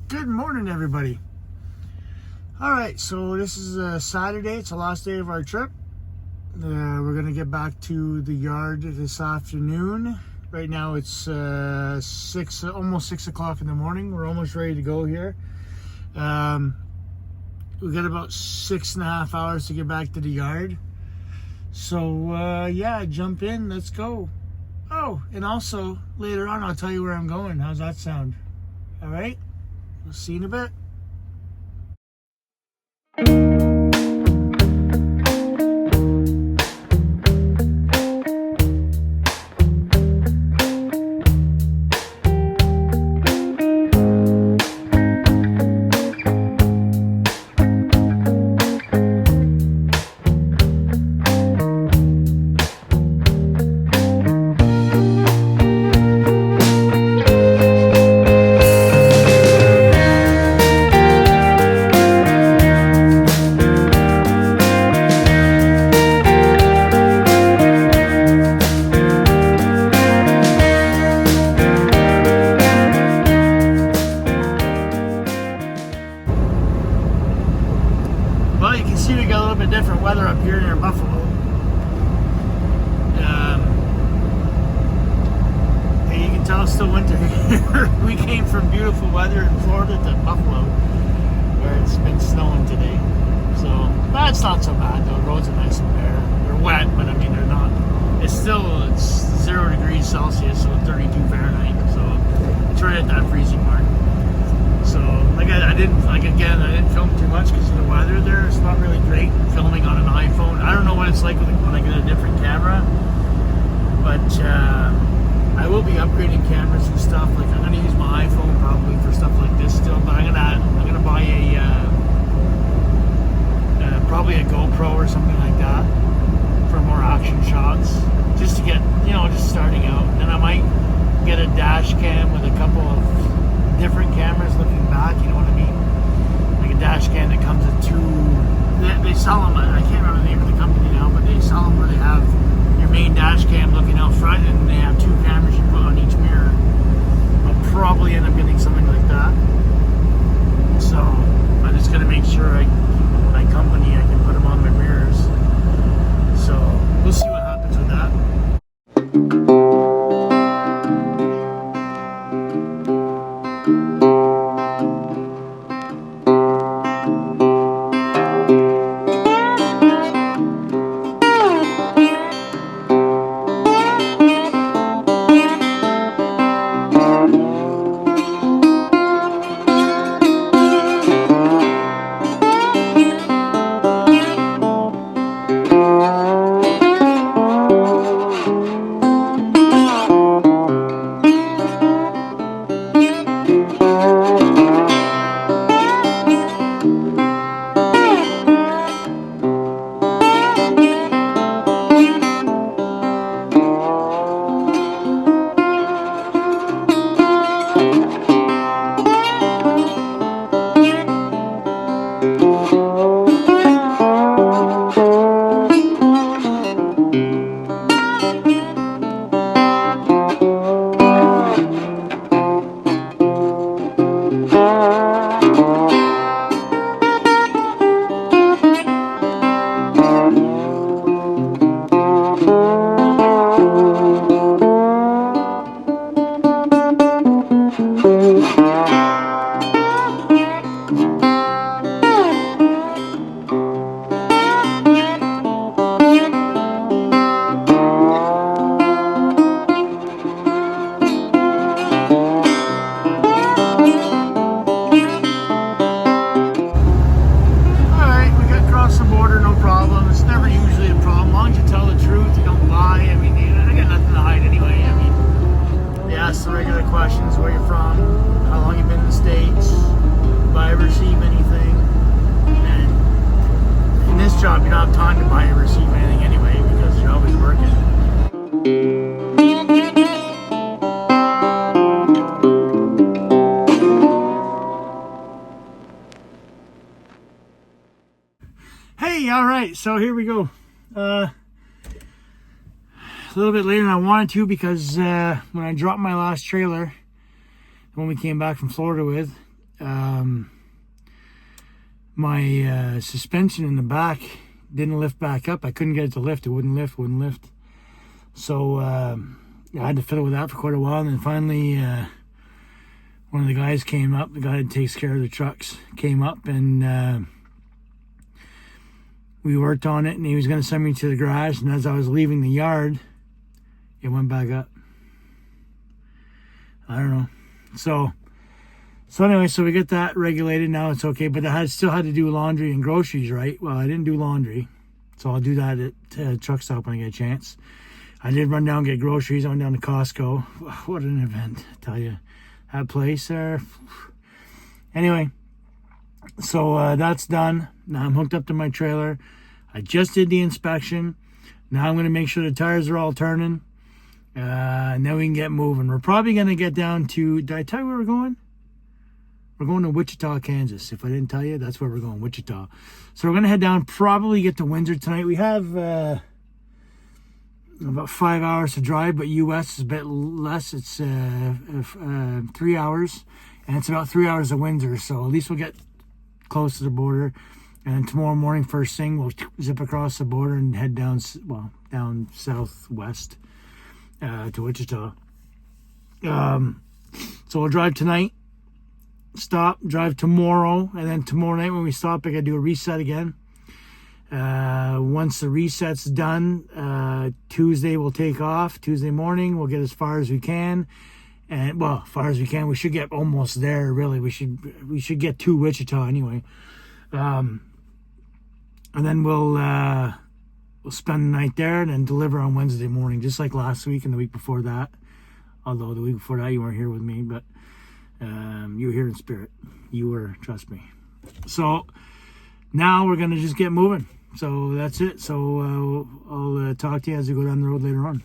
Good morning, everybody. All right, so this is Saturday. It's the last day of our trip. We're gonna get back to the yard this afternoon. Right now it's almost 6 o'clock in the morning. We're almost ready to go here. We got about 6.5 hours to get back to the yard. So yeah, jump in. Let's go. Oh, and also later on I'll tell you where I'm going. How's that sound? All right. We'll see you in a bit. Well, you can see we got a little bit different weather up here near Buffalo. And you can tell it's still winter here. We came from beautiful weather in Florida to Buffalo, where it's been snowing today. So that's not so bad though. The roads are nice and bare. They're wet, but I mean they're not. It's 0 degrees Celsius, so 32 Fahrenheit. So it's right at that freezing mark. So I didn't film too much because of the weather there. It's not really great filming on an iPhone. I don't know what it's like when I get a different camera, but I will be upgrading cameras and stuff. Like I'm gonna use my iPhone probably for stuff like this still, but I'm gonna buy probably a GoPro or something like that for more action shots, just to get just starting out. And then I might get a dash cam with a couple of different cameras looking back, you know what I mean? Like a dash cam that comes with two, they sell them, I can't remember the name of the company now, but they sell them where they have your main dash cam looking out front and they have two cameras you put on each mirror. I'll probably end up getting something like that. So I'm just going to make sure I can put them on my mirrors. So we'll see what happens with that. Questions, where you're from, how long you've been in the States, if I receive anything. And in this job you don't have time to buy or receive anything anyway because you're always working. Hey, all right, so here we go. A little bit later than I wanted to because when I dropped my last trailer, the one we came back from Florida with, my suspension in the back didn't lift back up. I couldn't get it to lift. It wouldn't lift. So I had to fiddle with that for quite a while. And then finally, one of the guys came up. The guy that takes care of the trucks came up, and we worked on it. And he was going to send me to the garage. And as I was leaving the yard, it went back up. I don't know. So anyway, so we get that regulated. Now it's okay, but I still had to do laundry and groceries, right? Well, I didn't do laundry, so I'll do that at truck stop when I get a chance. I did run down and get groceries. I went down to Costco. What an event, I tell you. That place there. Anyway, so that's done. Now I'm hooked up to my trailer. I just did the inspection. Now I'm going to make sure the tires are all turning. And then we can get moving. We're probably going to get down to... Did I tell you where we're going? We're going to Wichita, Kansas. If I didn't tell you, that's where we're going, Wichita. So we're going to head down, probably get to Windsor tonight. We have about 5 hours to drive, but US is a bit less. It's 3 hours, and it's about 3 hours to Windsor. So at least we'll get close to the border. And tomorrow morning, first thing, we'll zip across the border and head down, down southwest to Wichita. So we'll drive tonight. Stop, drive tomorrow, and then tomorrow night when we stop, I gotta do a reset again. Once the reset's done, Tuesday we'll take off. Tuesday morning we'll get as far as we can, and well, as far as we can. We should get almost there. Really, we should get to Wichita anyway, and then we'll spend the night there and then deliver on Wednesday morning, just like last week and the week before that. Although the week before that you weren't here with me, but. You were here in spirit. You were, trust me. So now we're going to just get moving. So that's it. So I'll talk to you as we go down the road later on.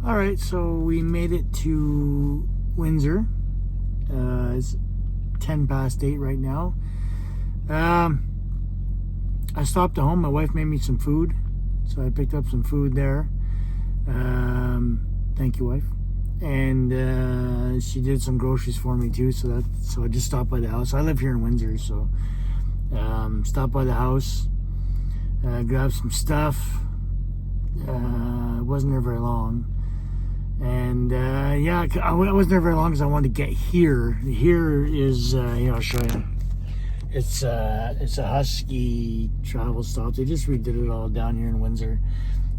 Alright, so we made it to Windsor. It's 10 past 8 right now. I stopped at home. My wife made me some food, so I picked up some food there. Thank you, wife. And she did some groceries for me too, so I just stopped by the house. I live here in Windsor, so stopped by the house, grabbed some stuff. Wasn't there very long. And yeah, I wasn't there very long because I wanted to get here. Here is, here, I'll show you. It's a Husky travel stop. They just redid it all down here in Windsor.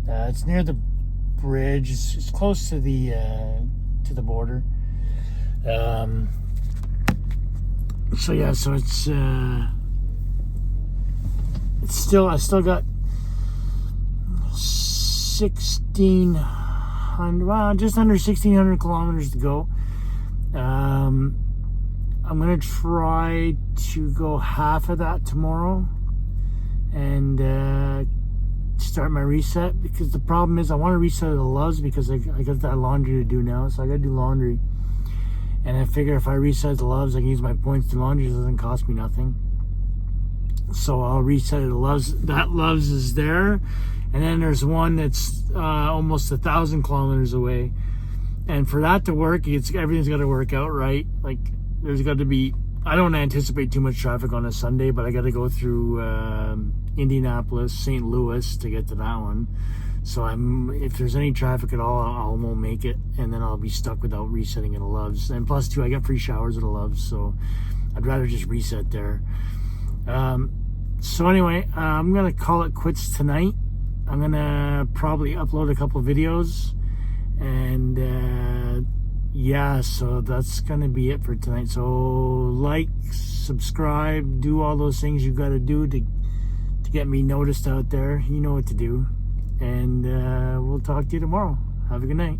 It's near the bridge. It's close to the border. So yeah, so it's still, I still got 1,600, well, just under 1,600 kilometers to go. I'm gonna try to go half of that tomorrow and start my reset, because the problem is I want to reset the Loves because I got that laundry to do now, so I gotta do laundry. And I figure if I reset the Loves, I can use my points to laundry. It doesn't cost me nothing. So I'll reset it to Loves. That Loves is there. And then there's one that's almost 1,000 kilometers away. And for that to work, everything's got to work out right. Like, there's got to be, I don't anticipate too much traffic on a Sunday, but I got to go through Indianapolis, St. Louis to get to that one. So if there's any traffic at all, I won't make it, and then I'll be stuck without resetting at a Loves. And plus, too, I got free showers at a Loves, so I'd rather just reset there. So anyway, I'm gonna call it quits tonight. I'm gonna probably upload a couple videos, and yeah, so that's gonna be it for tonight. So like, subscribe, do all those things you got to do to get me noticed out there. You know what to do. And we'll talk to you tomorrow. Have a good night.